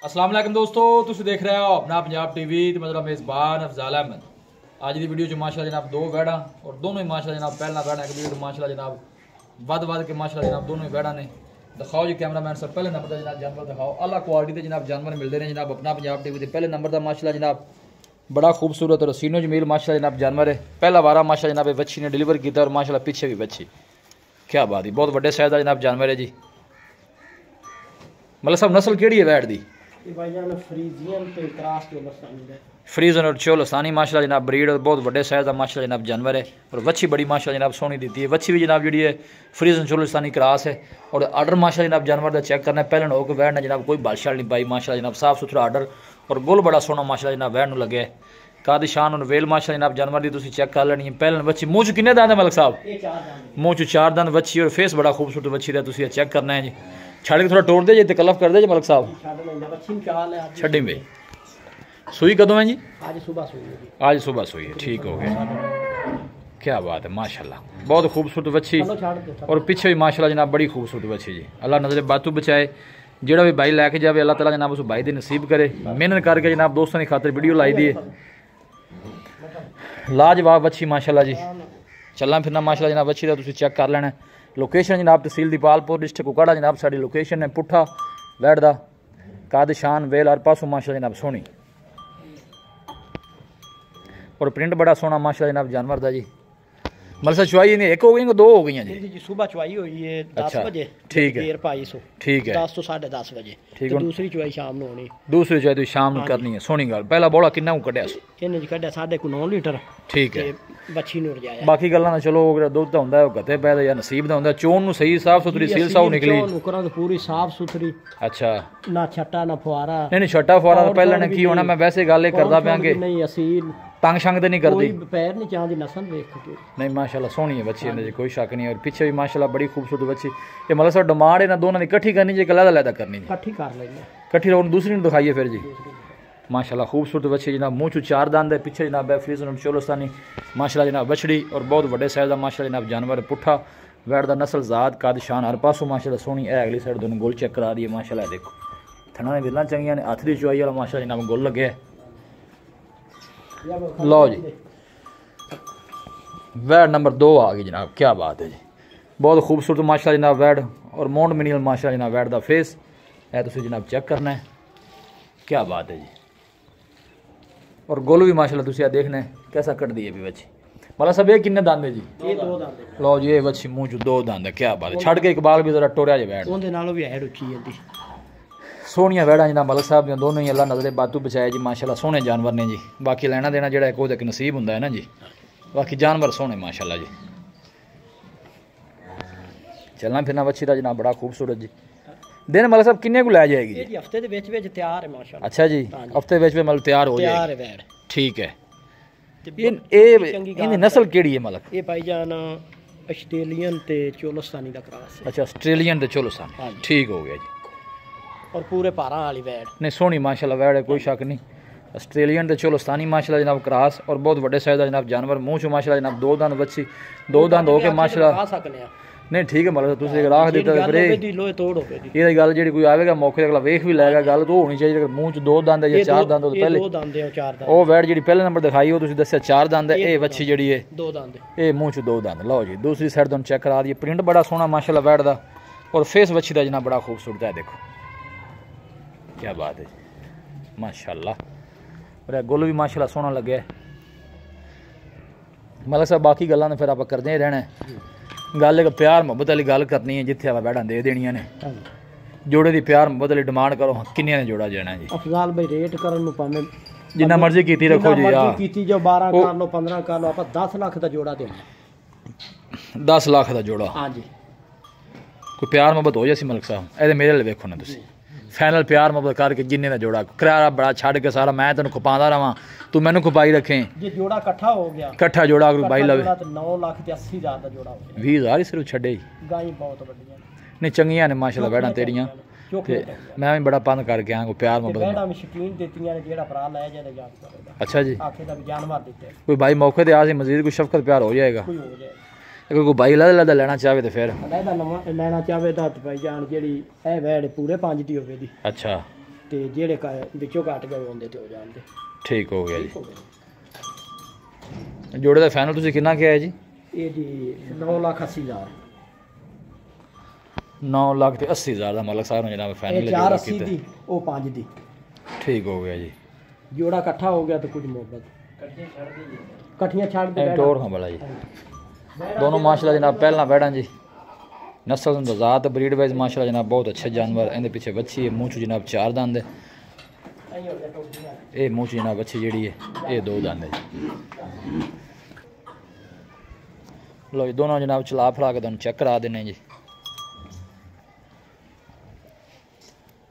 अस्सलाम वालेकुम दोस्तों, तुम देख रहे हो अपना पंजाब टीवी तो मतलब मेज़बान अफजाल अहमद। आज की वीडियो माशाल्लाह जनाब दो बैड़ा और दोनों ही माशाल्लाह जनाब पहला बैड़ा एक वीडियो माशाल्लाह जनाब वध के माशाल्लाह जनाब दोनों ही बैड़ा ने दिखाओ जी। कैमरामैन सर पहले नंबर का जनाब जानवर दिखाओ। अल्लाह क्वालिटी के जनाब जानवर मिलते हैं जनाब अपना पंजाब टीवी के पहले नंबर का माशाल्लाह जनाब बड़ा खूबसूरत और सीनो जमील माशाल्लाह जनाब जानवर है। पहला वारा माशाल्लाह जनाब बच्ची ने डिलीवर किया और माशाल्लाह पीछे भी बच्ची, क्या बात है, बहुत बड़े साइज का जनाब जानवर है जी। मतलब सब नस्ल केड़ी है वैट दी? फ्रीजन और चोलस्तानी माशाल्लाह जनाब ब्रीड और बहुत बड़े साइज का माशाल्लाह जनाब जानवर है और वच्छी बड़ी माशाल्लाह जनाब सोनी दी है। वच्छी भी जनाब जी है फ्रीजन चोलस्तानी क्रॉस है और आर्डर माशाल्लाह जनाब जानवर का चेक करना है। पहले हो के वैट ने जनाब कोई बालशाल नहीं पाई माशाल्लाह जनाब साफ सुथरा आर्डर और गुल बड़ा सोना माशाल्लाह जनाब वैट लगे है। कादी शान और वेल माशाल्लाह जनाब जानवर की तुम चेक कर लेनी है। पहले वच्छी मूँह च किन्ने दांद है मलिक साहब? मूँह च 4 दांद वच्छी और फेस बड़ा खूबसूरत वच्छी का तुम चेक करना है जी। छड़ के थोड़ा तोड़ दे जी तकल्लफ कर दे जी मलिक साहब छड़ी में। सुई कदों है जी? आज सुबह सुई है, ठीक हो गया, क्या बात है माशाल्लाह, बहुत खूबसूरत बच्ची और पीछे भी माशाल्लाह जनाब बड़ी खूबसूरत बच्ची जी। अल्लाह नजर बातू बचाए, जेड़ा भी भाई लैके जाए अल्लाह ताला जनाब उस भाई दी नसीब करे। मेहनत करके जनाब दोस्तों की खातिर वीडियो लाई दी है, लाजवाब बच्ची माशाल्लाह जी। चलना फिरना माशाल्लाह जनाब बच्ची का तुम चेक कर लेना। लोकेशन जनाब तहसील दीपालपुर डिस्ट्रिक्ट कुकाड़ा जनाब साड़ी लोकेशन है। पुट्ठा वैट दा काद शान वेल हर पासों माशाल्लाह जनाब सोनी और प्रिंट बड़ा सोना माशाल्लाह जनाब जानवर दा जी। मतलब चुवाई नहीं एक हो गई दो हो गई जी? सुबह चुवाई हुई है 10 बजे, ठीक है, ठीक है, 10 तो 10:30 बजे, ठीक है। दूसरी चुवाई शाम को होनी, दूसरी चुवाई तो शाम को करनी है। सोनी गल पहला बोला किन्ना कढ़िया इन्हें जी कढ़िया 9.5 लीटर, ठीक है। बच्ची नूर जाया बाकी गल्लां ना चलो दुध तो हुंदा है गते पैदा या नसीब दा हुंदा। चोन नु सही साफ सुथरी सील साफ निकली, नुकरा तो पूरी साफ सुथरी, अच्छा ना छट्टा ना फुआरा नहीं छट्टा फुआरा तो पहले ने की होना। मैं वैसे गल करदा पिया कि नहीं असील तंग शंग तो नहीं करती, पैर नहीं चाहती नस्ल देख के नहीं माशाल्लाह सोहनी है बच्ची अंदर कोई शक नहीं। और पीछे भी माशाल्लाह बड़ी खूबसूरत बच्ची। ये मतलब सर डिमांड है ना दोनों ने इकट्ठी करनी जी अलग करनी जी? इकट्ठी कर लेंगे, इकट्ठी और दूसरी ने दिखाइए फिर जी। माशाल्लाह खूबसूरत बच्ची जनाब मूँह चू 4 दांद है, पीछे जनाब है फ्रीजन और चोलस्तानी माशाल्लाह जनाब बछड़ी और बहुत बड़े साइज का माशाल्लाह जनाब जानवर। पुट्ठा वैट का नस्ल जात काद शान हर पासों माशाल्लाह सोहनी है। अगली साइड दोनों गोल चेक करा दी है माशाल्लाह, देखो थना ने विल्लां चंगियां ने, हथ दी चुआई वाला माशाल्लाह जनाब गोल लगे है। लो जी वैट नंबर 2 आ गई जनाब, क्या बात है जी, बहुत खूबसूरत माशाल्लाह जनाब वैट और मोंड मिनियल माशाल्लाह जनाब वैट का फेस है तुम जनाब चेक करना है, क्या बात है जी। और गोल भी माशाल्लाह तुम देखना है कैसा कट दी है भी बच्ची। मतलब सब ये किन्ने दांद है जी? ये 2 दांद है। लो जी ये बच्ची मुँह चू 2 दांद है, क्या बात है। छड़ के इकबाल भी जरा टोरिया जी वैट उनदे नालों भी ऐड उची जल्दी सोहनिया वैड़ा जनाब मलिक साहब दी दोनों ही अल्लाह नजरे बातू बचाए जी माशाल्लाह सोहने जानवर ने जी। बाकी लेना देना जेड़ा एक ओहदे नसीब हुंदा है ना जी, बाकी जानवर सोहने माशाल्लाह जी। चलना फिरना बच्ची का जनाब बड़ा खूबसूरत जी। दिन मलिक साहब किन्ने को लै जाएगी जी? हफ्ते दे विच विच तैयार है माशाल्लाह। अच्छा जी हफ्ते विच मतलब तैयार हो जाएगी, तैयार है, ठीक है। इनकी नस्ल केड़ी है मलिक? ये भाईजान ऑस्ट्रेलियन ते चोलस्तानी दा क्रॉस है। अच्छा ऑस्ट्रेलियन ते चोलस्तानी, ठीक हो गया जी। और पूरे 12 वाली वैट नहीं सोहनी माशाल्लाह वैट है कोई शक नहीं। ऑस्ट्रेलियन ते चोलस्तानी माशाल्लाह जनाब क्रॉस और बहुत बड़े साइज का जनाब जानवर। मुँह चो माशाल्लाह जनाब 2 दांद बच्ची 2 दांद हो के माशाल्लाह नहीं ठीक है मतलब तुम राख दिता ये गल जी कोई आएगा मौके अगला वेख भी लैगा गल तो होनी चाहिए। मुँह च 2 दांद है या 4 दांद पहले वो वैट जी पहले नंबर दिखाई वो तुम दसिया 4 दांद है, ये बच्ची जी है 2 दांद, ये मुँह च 2 दांद। लो जी दूसरी साइड तुम चेक करा दी, प्रिंट बड़ा सोहना माशाल्लाह वैट का और फेस बच्ची का जनाब बड़ा खूबसूरत है, देखो क्या बात है माशाल्लाह। और गुल भी माशाल्लाह सोहना लगे है। मतलब साहब बाकी गल्लां ने फिर आप करते ही रहना है। गल एक प्यार मुहब्बत वाली गल करनी है, जिथे आप बैठा दे देनिया ने जोड़े की प्यार मुहब्बत वाली डिमांड करो किन्ने ने जोड़ा देना जी। अफजाल भाई रेट करन पावे जिन्ना मर्जी कीती रखो जी, हां कीती जो 12 कर लो 15 कर लो, आप 10 लाख का जोड़ा देना 10 लाख का जोड़ा। हां जी कोई प्यार मुहब्बत हो जासी मलिक साहब ए मेरे लिए वेखो ना तुसी फाइनल प्यार मुहब्बत करके जिन्ने का जोड़ा करारा बड़ा छड़ के सारा मैं तेन खुपादा रहा तू मैनू खुपाई रखें। जे जोड़ा इकट्ठा हो गया इकट्ठा जोड़ा अगर बाई लवे 9,80,000 का जोड़ा हो गया। 20,000 ही सिर्फ छड़े गाई बहुत बढ़िया नहीं चंगियां ने माशाल्लाह वैड़ा तेरियां मैं भी बड़ा पसंद करके आया को प्यार मुहब्बत वैड़ा में शकीन देतियां ने जेड़ा भरा ले जाए याद करेगा। अच्छा जी आखे दा भी जानवर देते कोई भाई मौके ते आ मजीद कोई शफकत प्यार हो जाएगा, कोई हो जाए अगर कोई भाई लदा लेना चाहे तो फिर लेना चाहे तो भाई जान जेड़ी ए वैड़ पूरे 5 दी होवे दी। अच्छा ਤੇ ਜਿਹੜੇ ਵਿੱਚੋਂ ਘਟ ਗਏ ਉਹਦੇ ਤੇ ਹੋ ਜਾਣਗੇ। ठीक हो गया जी। जोड़े का फाइनल तुसीं कितना किया है जी? ਇਹ ਜੀ 9,80,000 9,80,000 का मालक साहब ने जनाब ਇਹ फाइनल 4,80 ਦੀ ਉਹ 5 ਦੀ ठीक हो गया जी। ਜੋੜਾ ਇਕੱਠਾ ਹੋ ਗਿਆ ਤਾਂ ਕੁਝ ਮੁਹੱਬਤ ਇਕੱਠੀਆਂ ਛੱਡ ਦੇ टोर हाँ बड़ा जी। दोनों माशाल्लाह जनाब पहला बैठा जी नस्ल ज़ात ब्रीड वाइज माशाल्लाह जनाब बहुत अच्छे जानवर। इहदे पीछे बच्ची है मूँह जनाब 4 दंद है। ये मूँह जनाब बच्ची जी है ये 2 दंद है जी। लो जी दोनों जनाब चला फड़ा के तुम चेक करा देने जी।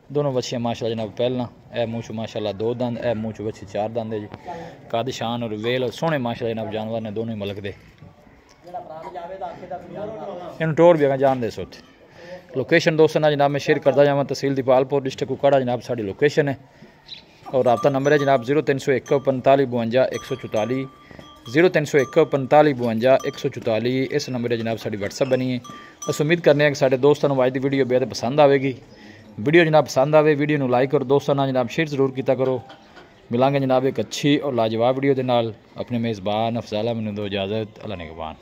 दोनों बच्चियाँ माशाल्लाह जनाब पहला ए मूँह माशाल्लाह 2 दंद ए मूँह बच्ची 4 दंद है जी। कद शान और वेल और सोहने माशाल्लाह जनाब जानवर ने दोनों ही मलक दे। इन टोर भी अगर जान दे सोते लोकेशन दोस्तों ना जनाब मैं शेयर करता जावा। तहसील दीपालपुर डिस्ट्रिक्ट कुकाड़ा जनाब साड़ी लोकेशन है। और रब्ता नंबर है जनाब 0301 45 52 144 0301 45 52 144। इस नंबर है जनाब साड़ी व्हाट्सअप बनी है। बस उम्मीद करने हैं कि साढ़े दोस्तों को आज की वीडियो बेहद पसंद आएगी। वीडियो जनाब पसंद आए वीडियो को लाइक और दोस्तों ना जनाब शेयर जरूर किया करो। मिलांगे जनाब एक अच्छी और लाजवाब वीडियो के नाल। अपने मेज़बान अफजाला मैनू दो इजाज़त। अल्लाह निगहबान।